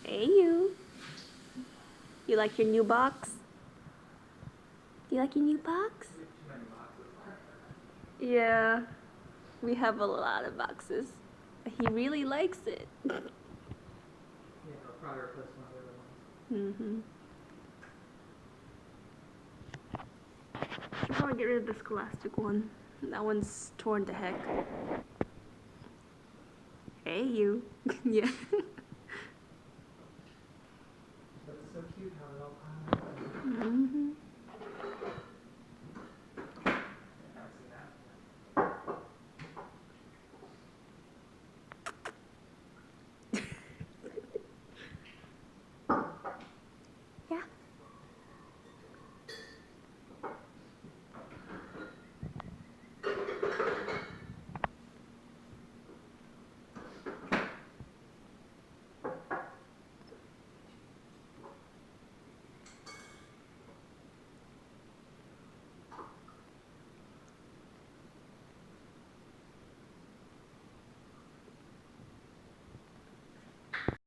Hey you. You like your new box? Do you like your new box? Yeah, we have a lot of boxes. He really likes it. Yeah, I'll probably replace one of the other ones. Mm-hmm. Should probably get rid of the Scholastic one. That one's torn to heck. Hey you. Yeah. But it's so cute how it all piled